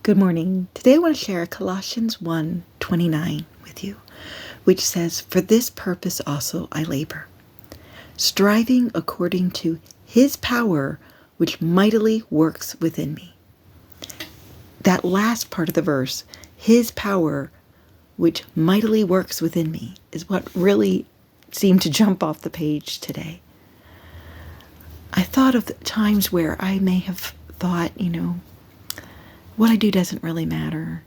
Good morning. Today I want to share Colossians 1:29 with you, which says, "For this purpose also I labor, striving according to his power which mightily works within me." That last part of the verse, his power which mightily works within me, is what really seemed to jump off the page today. I thought of the times where I may have thought, what I do doesn't really matter,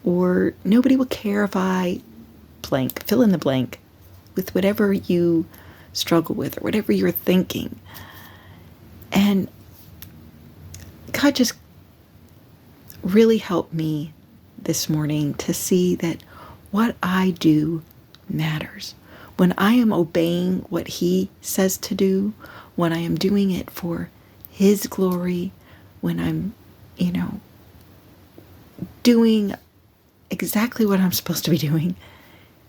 or nobody will care if I blank, fill in the blank, with whatever you struggle with or whatever you're thinking. And God just really helped me this morning to see that what I do matters. When I am obeying what He says to do, when I am doing it for His glory, when I'm, doing exactly what I'm supposed to be doing,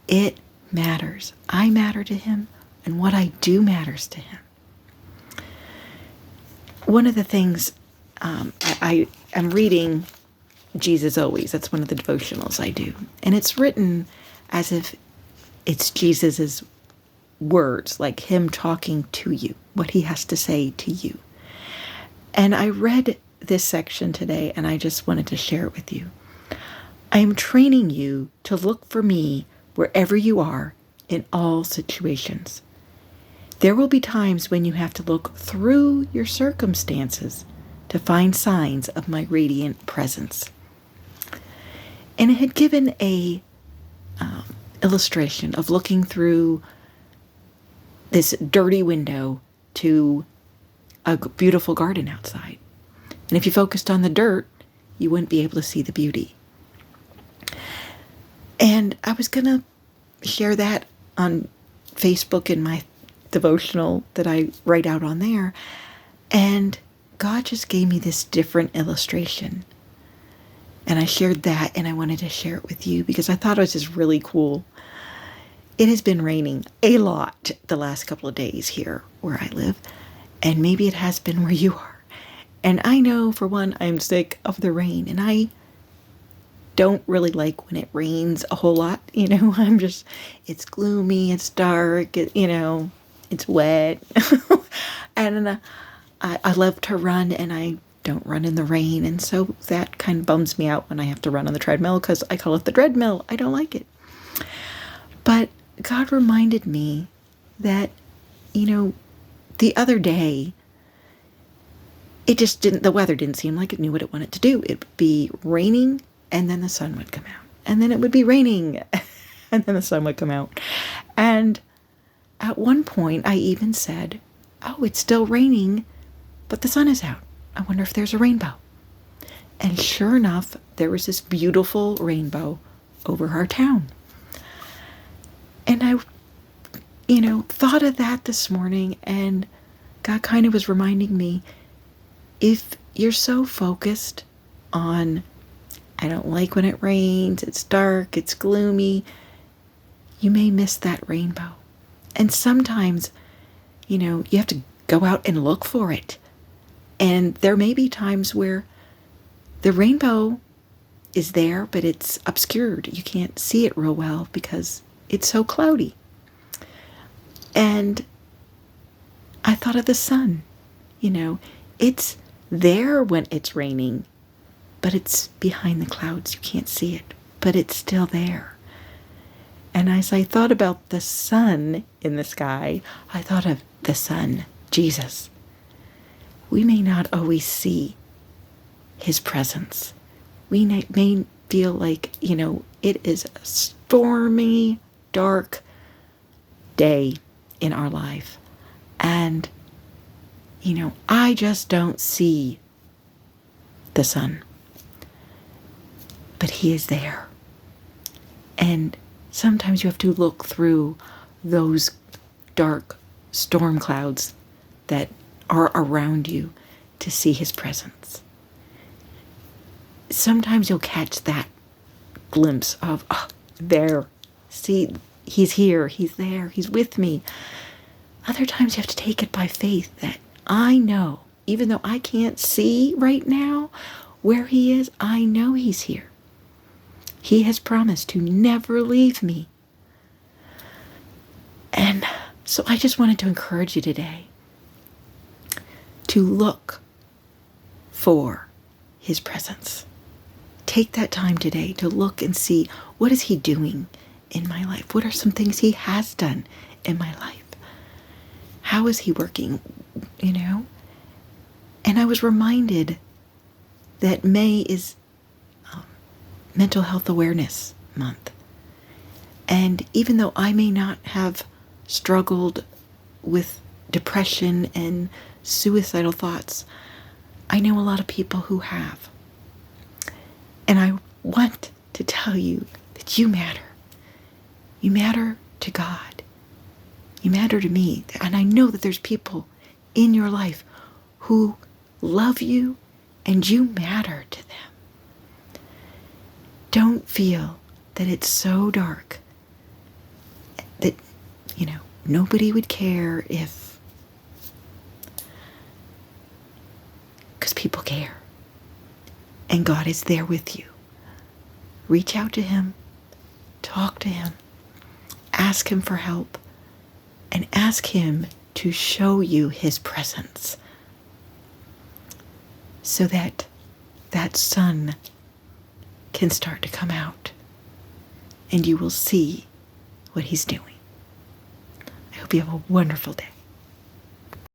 it matters. I matter to Him, and what I do matters to Him. One of the things I am reading Jesus Always. That's one of the devotionals I do. And it's written as if it's Jesus's words, like Him talking to you, what He has to say to you. And I read this section today, and I just wanted to share it with you. I am training you to look for me wherever you are in all situations. There will be times when you have to look through your circumstances to find signs of my radiant presence. And it had given a illustration of looking through this dirty window to a beautiful garden outside. And if you focused on the dirt, you wouldn't be able to see the beauty. And I was going to share that on Facebook in my devotional that I write out on there. And God just gave me this different illustration. And I shared that, and I wanted to share it with you because I thought it was just really cool. It has been raining a lot the last couple of days here where I live, and maybe it has been where you are. And I know, for one, I'm sick of the rain, and I don't really like when it rains a whole lot. It's gloomy, it's dark, it's wet. And I love to run, and I don't run in the rain, and so that kind of bums me out when I have to run on the treadmill, because I call it the treadmill. I don't like it. But God reminded me that, the other day, the weather didn't seem like it knew what it wanted to do. It would be raining, and then the sun would come out. And then it would be raining, and then the sun would come out. And at one point, I even said, "Oh, it's still raining, but the sun is out. I wonder if there's a rainbow." And sure enough, there was this beautiful rainbow over our town. And I, thought of that this morning, and God kind of was reminding me, if you're so focused on, I don't like when it rains, it's dark, it's gloomy, you may miss that rainbow. And sometimes, you have to go out and look for it. And there may be times where the rainbow is there, but it's obscured. You can't see it real well because it's so cloudy. And I thought of the sun. It's there when it's raining, but it's behind the clouds. You can't see it, but it's still there. And as I thought about the sun in the sky, I thought of the sun, Jesus. We may not always see His presence. We may feel like, it is a stormy, dark day in our life. And, I just don't see the sun. But He is there. And sometimes you have to look through those dark storm clouds that are around you to see His presence. Sometimes you'll catch that glimpse of, there, see, He's here, He's there, He's with me. Other times you have to take it by faith that I know, even though I can't see right now Where he is, I know he's here. He has promised to never leave me. And so I just wanted to encourage you today to look for his presence. Take that time today to look and see, what is he doing in my life? What are some things he has done in my life? How is he working? And I was reminded that May is Mental Health Awareness Month. And even though I may not have struggled with depression and suicidal thoughts, I know a lot of people who have. And I want to tell you that you matter. You matter to God. You matter to me. And I know that there's people in your life who love you and you matter to them. Don't feel that it's so dark that, nobody would care if, because people care. And God is there with you. Reach out to him, talk to him, ask him for help, and ask him to show you his presence so that that sun can start to come out and you will see what he's doing. I hope you have a wonderful day.